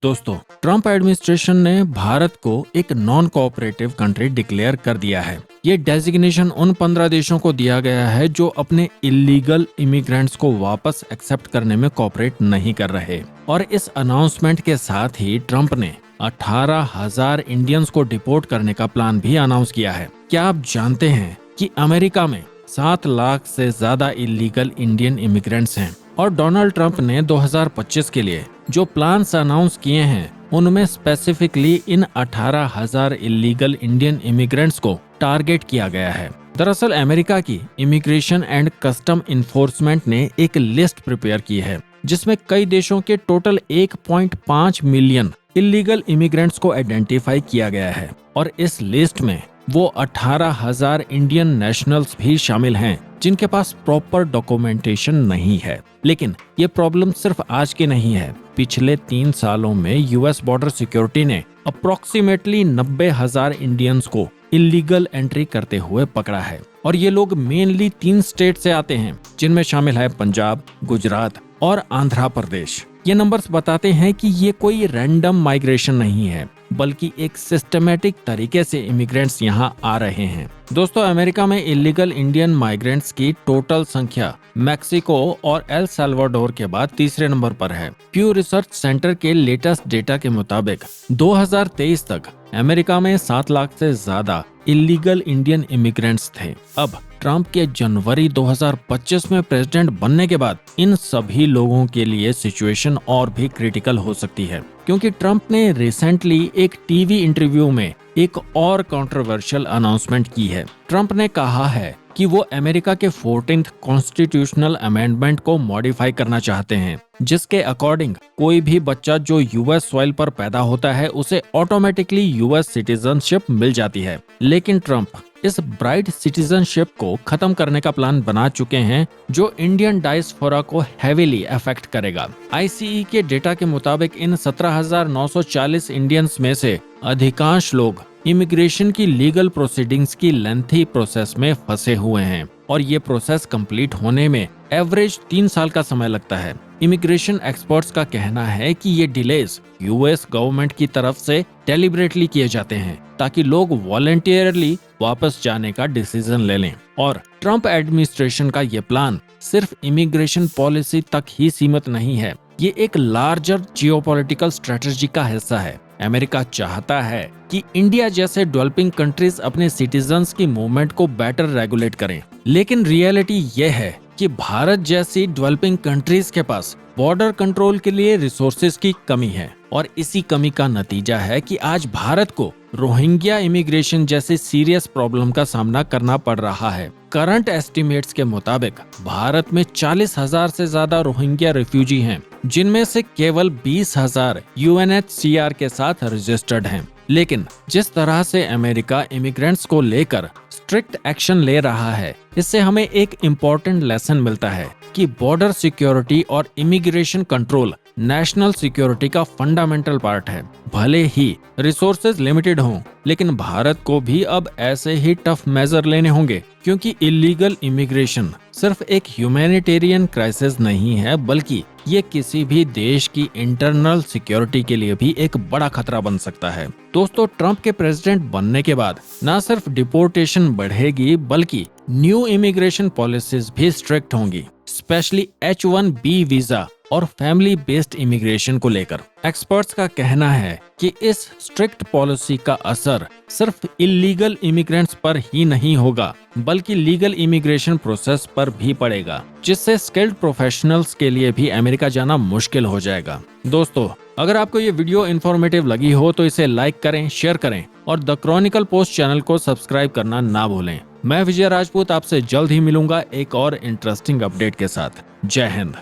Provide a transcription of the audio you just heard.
दोस्तों, Trump administration ने भारत को एक नॉन कोऑपरेटिव कंट्री डिक्लेयर कर दिया है। ये डेजिग्नेशन उन 15 देशों को दिया गया है जो अपने इलीगल इमिग्रेंट्स को वापस एक्सेप्ट करने में कोऑपरेट नहीं कर रहे। और इस अनाउंसमेंट के साथ ही ट्रम्प ने 18,000 इंडियंस को डिपोर्ट करने का प्लान भी अनाउंस किया है। क्या आप जानते हैं कि अमेरिका में 7 लाख से ज्यादा इलीगल इंडियन इमिग्रेंट्स हैं? और डोनाल्ड ट्रंप ने 2025 के लिए जो प्लान्स अनाउंस किए हैं उनमें specifically in 18,000 illegal Indian immigrants को टारगेट किया गया है। दरअसल अमेरिका की इमिग्रेशन एंड कस्टम इन्फोर्समेंट ने एक लिस्ट प्रिपेयर की है जिसमें कई देशों के टोटल 1.5 मिलियन इलीगल इमिग्रेंट्स को आइडेंटिफाई किया गया है। और इस लिस्ट में वो 18,000 इंडियन नेशनल्स भी शामिल हैं जिनके पास प्रॉपर डॉक्यूमेंटेशन नहीं है। लेकिन ये प्रॉब्लम सिर्फ आज की नहीं है। पिछले 3 सालों में यूएस बॉर्डर सिक्योरिटी ने अप्रोक्सीमेटली 90,000 इंडियंस को इलीगल एंट्री करते हुए पकड़ा है। और ये लोग मेनली 3 स्टेट से आते हैं जिनमें शामिल है पंजाब, गुजरात और आंध्र प्रदेश। ये नंबर्स बताते हैं कि ये कोई रैंडम माइग्रेशन नहीं है बल्कि एक सिस्टमैटिक तरीके से इमिग्रेंट्स यहाँ आ रहे हैं। दोस्तों, अमेरिका में इलीगल इंडियन माइग्रेंट्स की टोटल संख्या मैक्सिको और एल साल्वाडोर के बाद तीसरे नंबर पर है। प्यू रिसर्च सेंटर के लेटेस्ट डेटा के मुताबिक 2023 तक अमेरिका में 7 लाख से ज्यादा इलीगल इंडियन इमिग्रेंट्स थे। अब ट्रंप के जनवरी 2025 में प्रेसिडेंट बनने के बाद इन सभी लोगों के लिए सिचुएशन और भी क्रिटिकल हो सकती है, क्योंकि ट्रंप ने रिसेंटली एक टीवी इंटरव्यू में एक और कंट्रोवर्शियल अनाउंसमेंट की है। ट्रंप ने कहा है कि वो अमेरिका के 14th कॉन्स्टिट्यूशनल अमेंडमेंट को मॉडिफाई करना चाहते हैं, जिसके अकॉर्डिंग कोई भी बच्चा जो यूएस सॉइल पर पैदा होता है उसे ऑटोमेटिकली यूएस सिटीजनशिप मिल जाती है। लेकिन ट्रंप इस ब्राइट सिटीजनशिप को खत्म करने का प्लान बना चुके हैं जो इंडियन डायस्पोरा को हेवीली अफेक्ट करेगा। आईसीई के डेटा के मुताबिक इन 17,940 इंडियंस में से अधिकांश लोग इमिग्रेशन की लीगल प्रोसीडिंग्स की लेंथी प्रोसेस में फंसे हुए हैं और ये प्रोसेस कंप्लीट होने में एवरेज 3 साल का समय लगता है। इमिग्रेशन एक्सपर्ट्स का कहना है कि ये डिलेज यूएस गवर्नमेंट की तरफ से डेलिबरेटली किए जाते हैं ताकि लोग वॉलंटियरली वापस जाने का डिसीजन ले लें। और ट्रंप एडमिनिस्ट्रेशन का ये प्लान सिर्फ इमिग्रेशन पॉलिसी तक ही सीमित नहीं है, ये एक लार्जर जियोपॉलिटिकल स्ट्रेटजी का हिस्सा है। अमेरिका चाहता है कि इंडिया जैसे डेवलपिंग कंट्रीज अपने सिटीजन्स की मूवमेंट को बेटर रेगुलेट करें, लेकिन रियलिटी ये है कि भारत जैसी डेवलपिंग कंट्रीज के पास बॉर्डर कंट्रोल के लिए रिसोर्सेज की कमी है। और इसी कमी का नतीजा है कि आज भारत को रोहिंग्या इमिग्रेशन जैसे सीरियस प्रॉब्लम का सामना करना पड़ रहा है। करंट एस्टिमेट्स के मुताबिक भारत में 40,000 से ज्यादा रोहिंग्या रिफ्यूजी हैं, जिनमें से केवल 20,000 यूएनएचसीआर के साथ रजिस्टर्ड हैं। लेकिन जिस तरह से अमेरिका इमिग्रेंट्स को लेकर स्ट्रिक्ट एक्शन ले रहा है, इससे हमें एक इम्पोर्टेंट लेसन मिलता है कि बॉर्डर सिक्योरिटी और इमिग्रेशन कंट्रोल नेशनल सिक्योरिटी का फंडामेंटल पार्ट है। भले ही रिसोर्सेज लिमिटेड हों, लेकिन भारत को भी अब ऐसे ही टफ मेजर लेने होंगे, क्योंकि इलीगल इमिग्रेशन सिर्फ एक ह्यूमैनिटेरियन क्राइसिस नहीं है बल्कि ये किसी भी देश की इंटरनल सिक्योरिटी के लिए भी एक बड़ा खतरा बन सकता है। दोस्तों, ट्रंप के प्रेसिडेंट बनने के बाद न सिर्फ डिपोर्टेशन बढ़ेगी बल्कि न्यू इमिग्रेशन पॉलिसीज भी स्ट्रिक्ट होंगी, स्पेशली H-1B वीजा और फैमिली बेस्ड इमिग्रेशन को लेकर। एक्सपर्ट्स का कहना है कि इस स्ट्रिक्ट पॉलिसी का असर सिर्फ इलीगल इमिग्रेंट्स पर ही नहीं होगा बल्कि लीगल इमिग्रेशन प्रोसेस पर भी पड़ेगा, जिससे स्किल्ड प्रोफेशनल्स के लिए भी अमेरिका जाना मुश्किल हो जाएगा। दोस्तों, अगर आपको ये वीडियो इन्फॉर्मेटिव लगी हो तो इसे लाइक करें, शेयर करें और द क्रॉनिकल पोस्ट चैनल को सब्सक्राइब करना ना भूलें। मैं विजय राजपूत आपसे जल्द ही मिलूंगा एक और इंटरेस्टिंग अपडेट के साथ। जय हिंद।